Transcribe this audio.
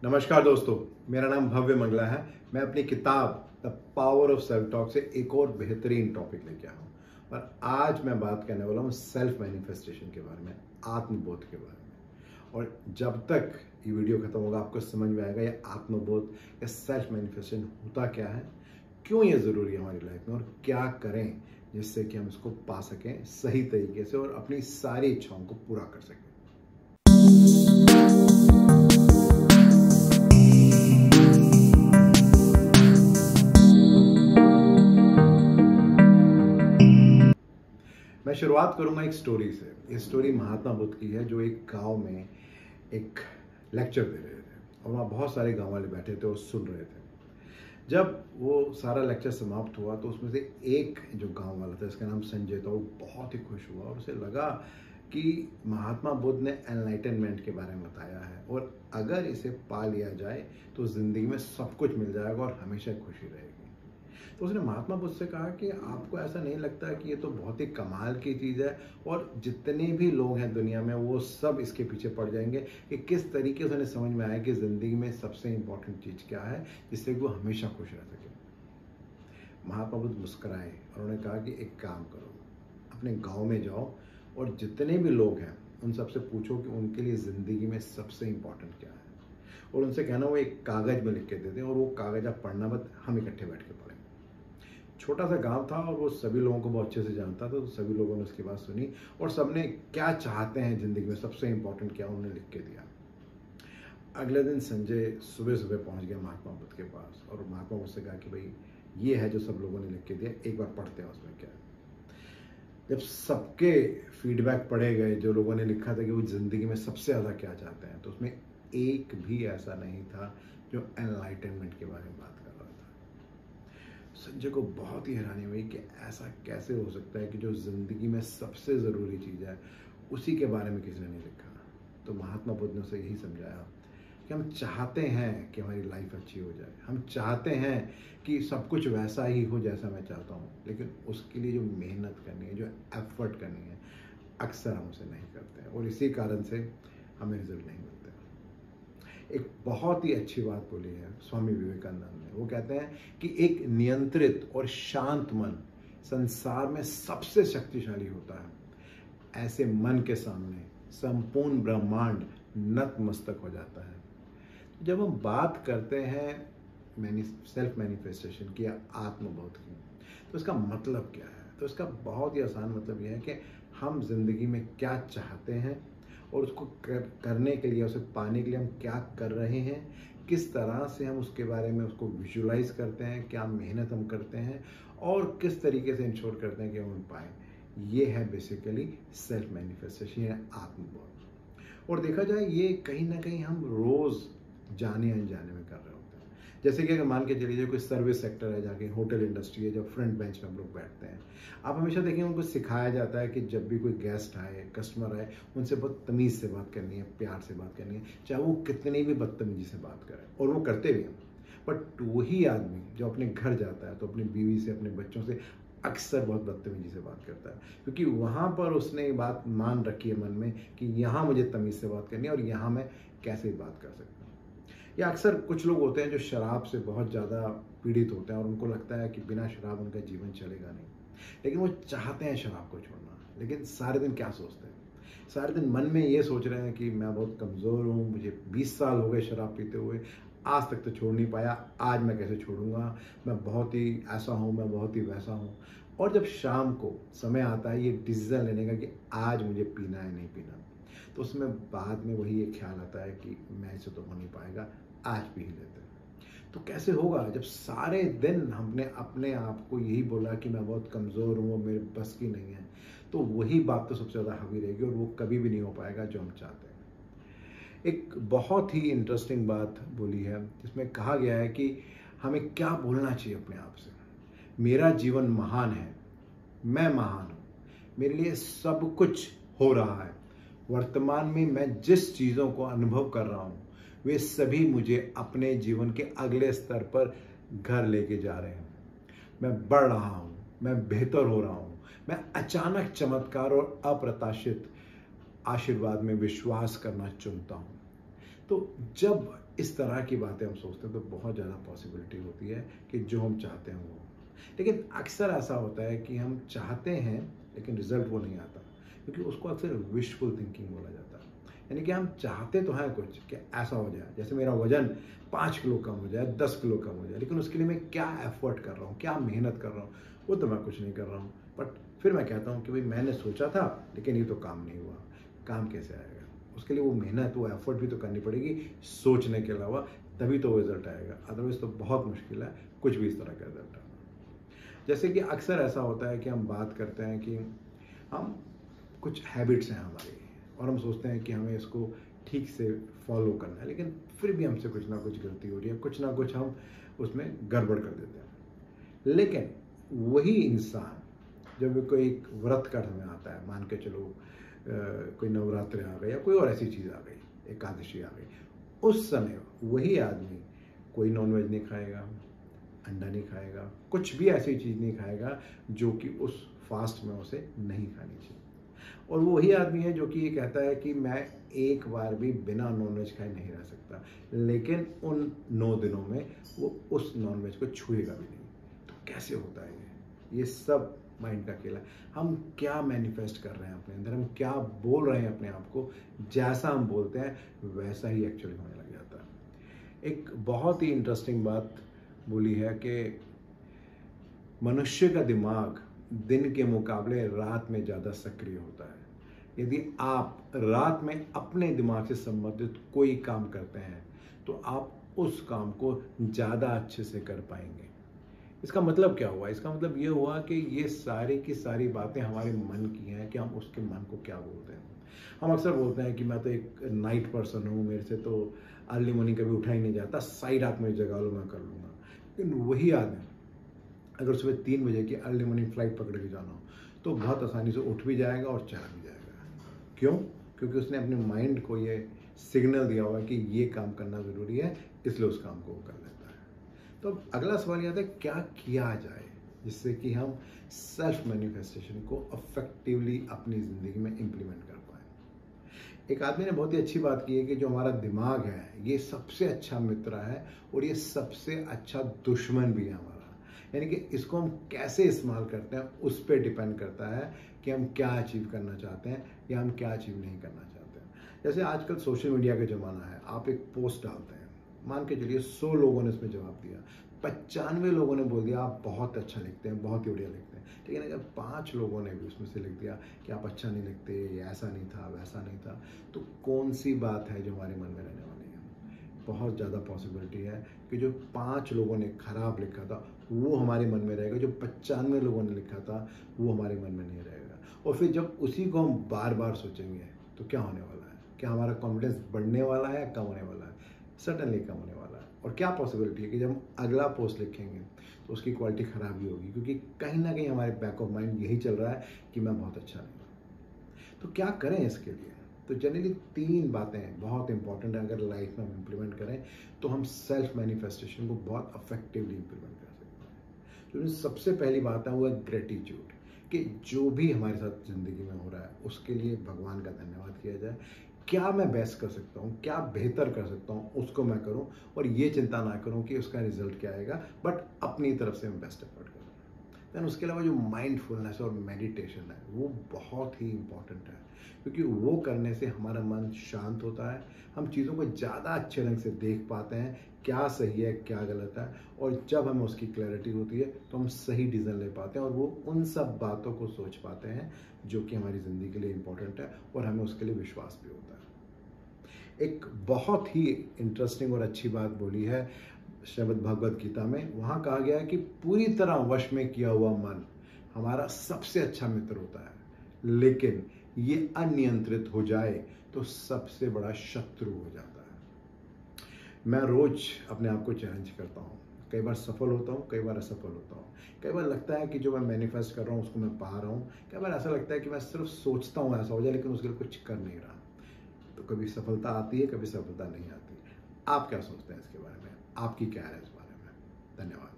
नमस्कार दोस्तों, मेरा नाम भव्य मंगला है। मैं अपनी किताब the power of self talk से एक और बेहतरीन टॉपिक लेके आया हूँ और आज मैं बात करने वाला हूँ सेल्फ मैनिफेस्टेशन के बारे में, आत्मबोध के बारे में। और जब तक ये वीडियो खत्म होगा आपको समझ में आएगा ये आत्मबोध या सेल्फ मैनिफेस्टेशन होता क्या है, क्यों ये ज़रूरी है हमारी लाइफ में और क्या करें जिससे कि हम इसको पा सकें सही तरीके से और अपनी सारी इच्छाओं को पूरा कर सकें। मैं शुरुआत करूंगा एक स्टोरी से। ये स्टोरी महात्मा बुद्ध की है जो एक गांव में एक लेक्चर दे रहे थे और वहाँ बहुत सारे गांव वाले बैठे थे और सुन रहे थे। जब वो सारा लेक्चर समाप्त हुआ तो उसमें से एक जो गांव वाला था, इसका नाम संजय था, वो बहुत ही खुश हुआ और उसे लगा कि महात्मा बुद्ध ने एनलाइटनमेंट के बारे में बताया है और अगर इसे पा लिया जाए तो ज़िंदगी में सब कुछ मिल जाएगा और हमेशा खुशी रहेगी। तो उसने महात्मा बुद्ध से कहा कि आपको ऐसा नहीं लगता कि ये तो बहुत ही कमाल की चीज़ है और जितने भी लोग हैं दुनिया में वो सब इसके पीछे पड़ जाएंगे कि किस तरीके से उन्हें समझ में आया कि ज़िंदगी में सबसे इम्पोर्टेंट चीज़ क्या है जिससे वो हमेशा खुश रह सके। महात्मा बुद्ध मुस्कुराए और उन्होंने कहा कि एक काम करो, अपने गाँव में जाओ और जितने भी लोग हैं उन सबसे पूछो कि उनके लिए ज़िंदगी में सबसे इम्पोर्टेंट क्या है और उनसे कहना वो एक कागज़ में लिख के दे दें और वो कागज़ आप पढ़ना मत, हम इकट्ठे बैठ के पढ़ेंगे। छोटा सा गांव था और वो सभी लोगों को बहुत अच्छे से जानता था, तो सभी लोगों ने उसकी बात सुनी और सबने क्या चाहते हैं ज़िंदगी में, सबसे इम्पोर्टेंट क्या, उन्होंने लिख के दिया। अगले दिन संजय सुबह सुबह पहुंच गया महात्मा बुद्ध के पास और महात्मा बुद्ध से कहा कि भाई ये है जो सब लोगों ने लिख के दिया, एक बार पढ़ते हैं उसमें क्या है। जब सबके फीडबैक पढ़े गए, जो लोगों ने लिखा था कि वो ज़िंदगी में सबसे ज़्यादा क्या चाहते हैं, तो उसमें एक भी ऐसा नहीं था जो एनलाइटनमेंट के बारे में बात कर रहा था। संजय को बहुत ही हैरानी हुई कि ऐसा कैसे हो सकता है कि जो ज़िंदगी में सबसे ज़रूरी चीज़ है उसी के बारे में किसी ने नहीं लिखा। तो महात्मा बुद्ध ने उसे यही समझाया कि हम चाहते हैं कि हमारी लाइफ अच्छी हो जाए, हम चाहते हैं कि सब कुछ वैसा ही हो जैसा मैं चाहता हूँ, लेकिन उसके लिए जो मेहनत करनी है, जो एफर्ट करनी है, अक्सर हम उसे नहीं करते हैं और इसी कारण से हमें रिजल्ट नहीं मिलते। एक बहुत ही अच्छी बात बोली है स्वामी विवेकानंद ने। वो कहते हैं कि एक नियंत्रित और शांत मन संसार में सबसे शक्तिशाली होता है। ऐसे मन के सामने संपूर्ण ब्रह्मांड नतमस्तक हो जाता है। जब हम बात करते हैं सेल्फ मैनिफेस्टेशन की या आत्मबोध की, तो इसका मतलब क्या है? तो इसका बहुत ही आसान मतलब यह है कि हम जिंदगी में क्या चाहते हैं और उसको करने के लिए, उसे पाने के लिए हम क्या कर रहे हैं, किस तरह से हम उसके बारे में उसको विजुलाइज करते हैं, क्या मेहनत हम करते हैं और किस तरीके से इंश्योर करते हैं कि हम पाएँ। ये है बेसिकली सेल्फ मैनिफेस्टेशन या आत्मबोध। और देखा जाए ये कहीं ना कहीं हम रोज़ जाने अनजाने में कर रहे होते हैं। जैसे कि अगर मान के चलिए कोई सर्विस सेक्टर है, जाके होटल इंडस्ट्री है, जब फ्रंट बेंच में हम लोग बैठते हैं, आप हमेशा देखेंगे उनको सिखाया जाता है कि जब भी कोई गेस्ट आए, कस्टमर आए, उनसे बहुत तमीज़ से बात करनी है, प्यार से बात करनी है, चाहे वो कितनी भी बदतमीजी से बात करें, और वो करते भी हैं। बट वही आदमी जो अपने घर जाता है तो अपनी बीवी से, अपने बच्चों से अक्सर बहुत बदतमीजी से बात करता है, क्योंकि वहाँ पर उसने बात मान रखी है मन में कि यहाँ मुझे तमीज़ से बात करनी है और यहाँ मैं कैसे बात कर सकता हूँ। या अक्सर कुछ लोग होते हैं जो शराब से बहुत ज़्यादा पीड़ित होते हैं और उनको लगता है कि बिना शराब उनका जीवन चलेगा नहीं, लेकिन वो चाहते हैं शराब को छोड़ना, लेकिन सारे दिन क्या सोचते हैं? सारे दिन मन में ये सोच रहे हैं कि मैं बहुत कमज़ोर हूँ, मुझे 20 साल हो गए शराब पीते हुए, आज तक तो छोड़ नहीं पाया, आज मैं कैसे छोड़ूंगा, मैं बहुत ही ऐसा हूँ, मैं बहुत ही वैसा हूँ। और जब शाम को समय आता है ये डिसीज़न लेने का कि आज मुझे पीना है नहीं पीना, तो उसमें बाद में वही एक ख्याल आता है कि मैं इसे तो हो नहीं पाएगा, आज पी ही लेते हैं। तो कैसे होगा जब सारे दिन हमने अपने आप को यही बोला कि मैं बहुत कमज़ोर हूँ, मेरे बस की नहीं है, तो वही बात तो सबसे ज़्यादा हावी रहेगी और वो कभी भी नहीं हो पाएगा जो हम चाहते हैं। एक बहुत ही इंटरेस्टिंग बात बोली है जिसमें कहा गया है कि हमें क्या बोलना चाहिए अपने आप से। मेरा जीवन महान है, मैं महान हूँ, मेरे लिए सब कुछ हो रहा है, वर्तमान में मैं जिस चीज़ों को अनुभव कर रहा हूँ वे सभी मुझे अपने जीवन के अगले स्तर पर घर लेके जा रहे हैं। मैं बढ़ रहा हूँ, मैं बेहतर हो रहा हूँ, मैं अचानक चमत्कार और अप्रत्याशित आशीर्वाद में विश्वास करना चुनता हूँ। तो जब इस तरह की बातें हम सोचते हैं तो बहुत ज़्यादा पॉसिबिलिटी होती है कि जो हम चाहते हैं वो। लेकिन अक्सर ऐसा होता है कि हम चाहते हैं लेकिन रिजल्ट वो नहीं आता, क्योंकि उसको अक्सर विशफुल थिंकिंग बोला जाता है। यानी कि हम चाहते तो हैं कुछ कि ऐसा हो जाए, जैसे मेरा वजन 5 किलो कम हो जाए, 10 किलो कम हो जाए, लेकिन उसके लिए मैं क्या एफर्ट कर रहा हूँ, क्या मेहनत कर रहा हूँ, वो तो मैं कुछ नहीं कर रहा हूँ। बट फिर मैं कहता हूँ कि भाई मैंने सोचा था लेकिन ये तो काम नहीं हुआ। काम कैसे आएगा? उसके लिए वो मेहनत, वो एफर्ट भी तो करनी पड़ेगी सोचने के अलावा, तभी तो वो रिजल्ट आएगा। अदरवाइज तो बहुत मुश्किल है कुछ भी इस तरह का रिजल्ट आना। जैसे कि अक्सर ऐसा होता है कि हम बात करते हैं कि हम कुछ हैबिट्स हैं हमारी और हम सोचते हैं कि हमें इसको ठीक से फॉलो करना है, लेकिन फिर भी हमसे कुछ ना कुछ गलती हो रही है, कुछ ना कुछ हम उसमें गड़बड़ कर देते हैं। लेकिन वही इंसान जब भी कोई एक व्रत का समय आता है, मान के चलो कोई नवरात्रि आ गई या कोई और ऐसी चीज़ आ गई, एकादशी आ गई, उस समय वही आदमी कोई नॉनवेज नहीं खाएगा, अंडा नहीं खाएगा, कुछ भी ऐसी चीज़ नहीं खाएगा जो कि उस फास्ट में उसे नहीं खानी चाहिए। और वो वही आदमी है जो कि ये कहता है कि मैं एक बार भी बिना नॉनवेज खाए नहीं रह सकता, लेकिन उन 9 दिनों में वो उस नॉनवेज को छुएगा भी नहीं। तो कैसे होता है ये सब माइंड का खेल है। हम क्या मैनिफेस्ट कर रहे हैं अपने अंदर, हम क्या बोल रहे हैं अपने आप को, जैसा हम बोलते हैं वैसा ही एक्चुअली होने लग जाता है। एक बहुत ही इंटरेस्टिंग बात बोली है कि मनुष्य का दिमाग दिन के मुकाबले रात में ज़्यादा सक्रिय होता है। यदि आप रात में अपने दिमाग से संबंधित कोई काम करते हैं तो आप उस काम को ज़्यादा अच्छे से कर पाएंगे। इसका मतलब क्या हुआ? इसका मतलब ये हुआ कि ये सारी की सारी बातें हमारे मन की हैं कि हम उसके मन को क्या बोलते हैं। हम अक्सर बोलते हैं कि मैं तो एक नाइट पर्सन हूँ, मेरे से तो अर्ली मॉर्निंग कभी उठा ही नहीं जाता, सारी रात में जगा लो मैं कर लूँगा। लेकिन वही आदमी अगर सुबह 3 बजे की अर्ली मॉर्निंग फ्लाइट पकड़ के जाना हो तो बहुत आसानी से उठ भी जाएगा और चला भी जाएगा। क्यों? क्योंकि उसने अपने माइंड को ये सिग्नल दिया हुआ है कि ये काम करना ज़रूरी है, इसलिए उस काम को वो कर लेता है। तो अगला सवाल ये आता है क्या किया जाए जिससे कि हम सेल्फ मैनिफेस्टेशन को अफेक्टिवली अपनी ज़िंदगी में इम्प्लीमेंट कर पाएँ। एक आदमी ने बहुत ही अच्छी बात की है कि जो हमारा दिमाग है ये सबसे अच्छा मित्र है और ये सबसे अच्छा दुश्मन भी है हमारा। यानी कि इसको हम कैसे इस्तेमाल करते हैं उस पर डिपेंड करता है कि हम क्या अचीव करना चाहते हैं या हम क्या अचीव नहीं करना चाहते हैं। जैसे आजकल सोशल मीडिया का ज़माना है, आप एक पोस्ट डालते हैं, मान के चलिए 100 लोगों ने इसमें जवाब दिया, 95 लोगों ने बोल दिया आप बहुत अच्छा लिखते हैं, बहुत ही बढ़िया लिखते हैं। लेकिन अगर 5 लोगों ने भी उसमें से लिख दिया कि आप अच्छा नहीं लिखते, ऐसा नहीं था, वैसा नहीं था, तो कौन सी बात है जो हमारे मन में रहने वाली है? बहुत ज़्यादा पॉसिबिलिटी है कि जो 5 लोगों ने खराब लिखा था वो हमारे मन में रहेगा, जो 95 लोगों ने लिखा था वो हमारे मन में नहीं रहेगा। और फिर जब उसी को हम बार बार सोचेंगे तो क्या होने वाला है? क्या हमारा कॉन्फिडेंस बढ़ने वाला है या कम होने वाला है? सडनली कम होने वाला है। और क्या पॉसिबिलिटी है कि जब हम अगला पोस्ट लिखेंगे तो उसकी क्वालिटी ख़राब भी होगी, क्योंकि कहीं ना कहीं हमारे बैक ऑफ माइंड यही चल रहा है कि मैं बहुत अच्छा नहीं हूँ। तो क्या करें इसके लिए? तो जनरली 3 बातें बहुत इंपॉर्टेंट है, अगर लाइफ में हम इम्प्लीमेंट करें तो हम सेल्फ मैनिफेस्टेशन को बहुत अफेक्टिवली इम्प्लीमेंट कर सकते हैं। तो सबसे पहली बात है वो है ग्रेटिट्यूड, कि जो भी हमारे साथ ज़िंदगी में हो रहा है उसके लिए भगवान का धन्यवाद किया जाए। क्या मैं बेस्ट कर सकता हूँ, क्या बेहतर कर सकता हूँ, उसको मैं करूँ और ये चिंता ना करूँ कि उसका रिजल्ट क्या आएगा, बट अपनी तरफ से मैं बेस्ट एफर्ट करूँ। दैन उसके अलावा जो माइंडफुलनेस और मेडिटेशन है वो बहुत ही इम्पॉर्टेंट है, क्योंकि वो करने से हमारा मन शांत होता है, हम चीज़ों को ज़्यादा अच्छे ढंग से देख पाते हैं, क्या सही है क्या गलत है, और जब हमें उसकी क्लैरिटी होती है तो हम सही डिसीजन ले पाते हैं और वो उन सब बातों को सोच पाते हैं जो कि हमारी ज़िंदगी के लिए इम्पोर्टेंट है और हमें उसके लिए विश्वास भी होता है। एक बहुत ही इंटरेस्टिंग और अच्छी बात बोली है श्रीमद् भगवद गीता में। वहाँ कहा गया है कि पूरी तरह वश में किया हुआ मन हमारा सबसे अच्छा मित्र होता है, लेकिन ये अनियंत्रित हो जाए तो सबसे बड़ा शत्रु हो जाता है। मैं रोज अपने आप को चैलेंज करता हूँ, कई बार सफल होता हूँ, कई बार असफल होता हूँ। कई बार लगता है कि जो मैं मैनिफेस्ट कर रहा हूँ उसको मैं पा रहा हूँ, कई बार ऐसा लगता है कि मैं सिर्फ सोचता हूँ ऐसा हो जाए लेकिन उसके लिए कुछ कर नहीं रहा। तो कभी सफलता आती है, कभी सफलता नहीं आती। आप क्या सोचते हैं इसके बारे में? आपकी क्या है इस बारे में? धन्यवाद।